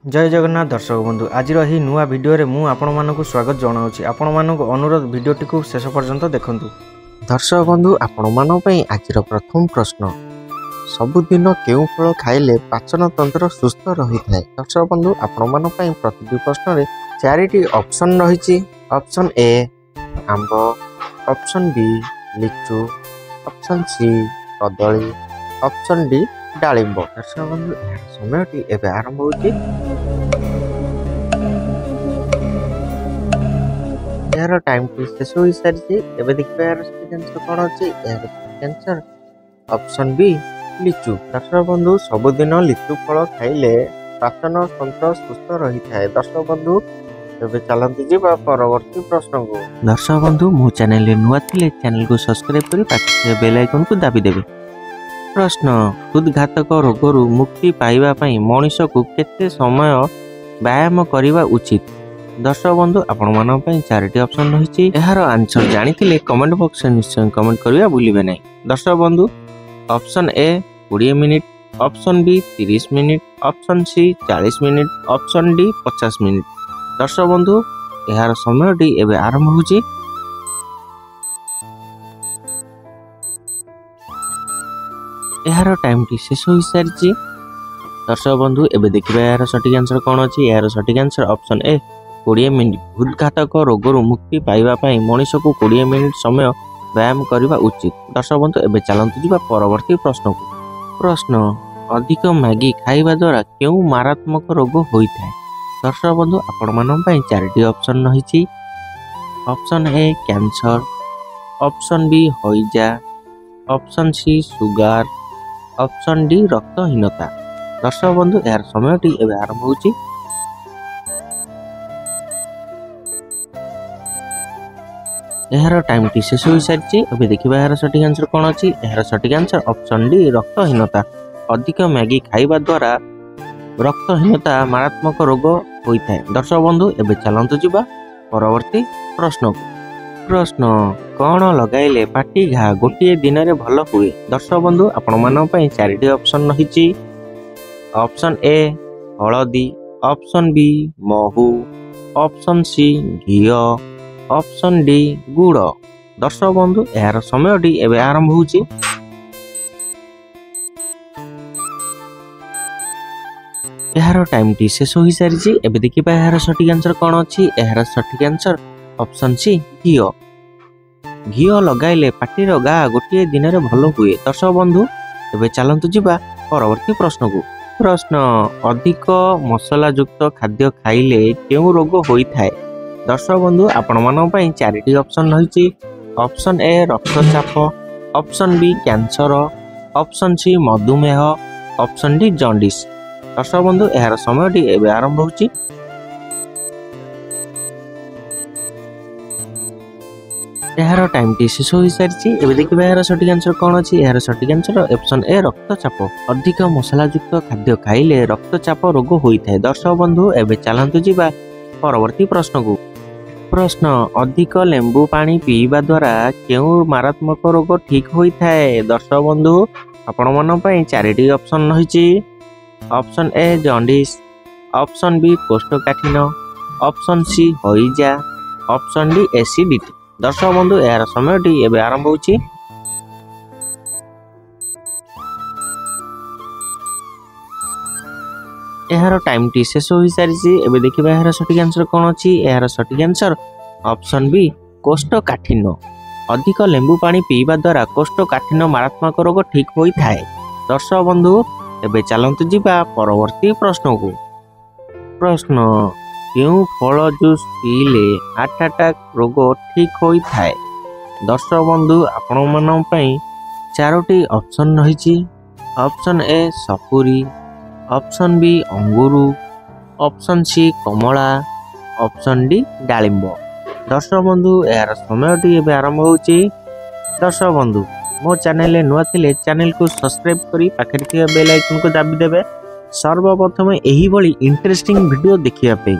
जय जगन्नाथ दर्शक बंधु आज नुआ भिडियो मु आपण मानक स्वागत जनाऊँगी। आपण मानक अनुरोध भिडियोटी को शेष पर्यंत देखु। दर्शक बंधु आपण मानक आज प्रथम प्रश्न, सबुदिन केउ फल खाइले पाचन तंत्र सुस्थ रही है। दर्शक बंधु आपण मानक प्रति प्रश्न रे चारिटी ऑप्शन रही। ऑप्शन ए आंब, ऑप्शन बी लिचु, ऑप्शन सी कदली, ऑप्शन डी डालिंब। दर्शक बंधु समयटी एवं आरंभ होती। यार टाइम टी शेष हो सारी। एवं देखिए यार आंसर कौन अच्छी। आंसर ऑप्शन बी लिचु। दर्शक बंधु सबुदिन लिचु फल खाइले पाचन तंत्र सुस्थ रही है। दर्शक बंधु एवं चलती जावा परवर्ती प्रश्न को। दर्शक बंधु मो चैनल नुआ थिले चैनल को सब्सक्राइब करी पाखे बेल आइकन को दाबी देबे। प्रश्न, हृदघातक रोगरू मुक्ति पाइबा पई मनुष्य को केते समय व्यायाम करने उचित। दर्शक बंधु आपण मान पई चारिटी ऑप्शन रही। यार आंसर जानिथिले कमेंट बॉक्स में निश्चय कमेंट करिया भूलिबे नहीं। दर्शक बंधु option A 20 minute, option B 30 minute, option C 40 minute, option D 50 minute. दर्शक बंधु यार समयटी एवं आरंभ होची। यार टाइम टी शेष हो सारी। दर्शक बंधु एवं देखिए यार सठिक आंसर कौन अच्छी। यार सठिक आंसर ऑप्शन ए 20 मिनिट। हृदघातक रोगरू मुक्ति पाइबा पई मनुष्य को 20 मिनिट समय व्यायाम करने उचित। दर्शक बंधु एवं चलतु जावा परवर्ती प्रश्न को। प्रश्न, अधिक मैगी खाइबा द्वारा केउ मारात्मक रोग होता है। दर्शक बंधु आपण मान पई चारिटी ऑप्शन रही। Option A cancer, option B हईजा, option C sugar, option D रक्तहीनता। दर्शक बंधु यार समयटी एवं आरंभ होची। यार टाइम टी शेष हो सारी। अभी देखिए यार सठिक आंसर कौन अच्छी। यार सठिक आंसर ऑप्शन डी रक्तहीनता। अधिक मैगी खाइबा द्वारा रक्तहीनता मारात्मक रोग होता है। दर्शक बंधु एवं चलतु जावा परवर्ती प्रश्न को। प्रश्न, कौन लगाइले पाटी घा गोटे दिन में भल हुए। दर्शक बंधु आपण मान पई चारिटी ऑप्शन रही। ऑप्शन ए हलदी, ऑप्शन बी महू, ऑप्शन सी घी, ऑप्शन डी गुड़। दर्शक बंधु यार समयटी एवं आरंभ होची। यार टाइम टी शेष हो सारी। एवं देखिए यार सठिक आंसर कौन अच्छी। यार सठिक आंसर ऑप्शन सी घी। घी लगाइले पाटीर गा गोटे दिन में भल हुए। दर्शक बंधु एवं चलतु जावा परवर्ती प्रश्न को। प्रश्न, अधिक मसला युक्त खाद्य खाइले केउ रोग होता है। दर्शक बंधु आपण मान पई चारिटी ऑप्शन रही। ऑप्शन ए रक्तचाप, option B cancer, option C मधुमेह, ऑप्शन डी जॉन्डिस। दर्शक बंधु यार समयटी एवं आरंभ होची। यार टाइम टी शेष हो सारी। एवं देखिए यार सठिक आंसर कौन अच्छी। यार सठिक आंसर ऑप्शन ए रक्तचाप। अधिक मसला युक्त खाद्य खाइले रक्तचाप रोग होता है। दर्शक बंधु एवं चलतु जावा परवर्ती प्रश्न को। प्रश्न, अधिक लेंबू पानी पीवा द्वारा केउ मारात्मक रोग ठीक होता है। दर्शक बंधु आपण मान पई चारिटी ऑप्शन रही। Option A jaundice, option B कोष्ठकाठिन्य, ऑप्शन सी हईजा, ऑप्शन डी एसिडिटी। दर्शक बंधु यार समयटी एवं आरंभ होची। यार टाइम टी शेष हो सारी। एवं देखिए यार सठिक आंसर कौन अच्छी। यार सठिक आंसर ऑप्शन बी कोष्ठकाठिन्य। अधिक लेंबू पानी पीवा द्वारा कोष्ठकाठिन्य मारात्मक रोग ठीक होता है। दर्शक बंधु एवं चलतु जावा परवर्ती प्रश्न को। प्रश्न, केउ फल जूस पीले हार्ट अटैक रोग ठीक होता है। दर्शक बंधु आपण मान पई चारोटी ऑप्शन रही। ऑप्शन ए सपुरी, ऑप्शन बी अंगूर, ऑप्शन सी कमला, ऑप्शन डी डालिंब। दर्शक बंधु यार समयटी एवं आरंभ होची। दर्शक बंधु मो चैनल नुआ थिले चैनल को सब्सक्राइब करी पाखे थिबा बेल आइकन को दाबी देबे सर्वप्रथम एही भली इंटरेस्टिंग वीडियो देखिया पे।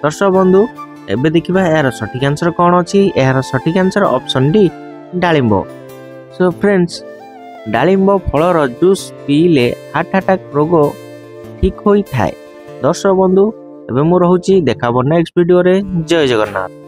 दर्शक बंधु एबे देखिबा यार सठिक आंसर कौन अच्छी। यार सठिक आंसर ऑप्शन डी डालिंब। सो फ्रेंड्स डालिंब फलर जूस पीले हार्ट अटैक रोग ठीक होता है। ଦର୍ଶକ ବନ୍ଧୁ ଏବେ ମୁଁ ରହୁଛି, ଦେଖା ହବ ନେକ୍ସଟ ଭିଡିଓରେ। ଜୟ ଜଗନ୍ନାଥ।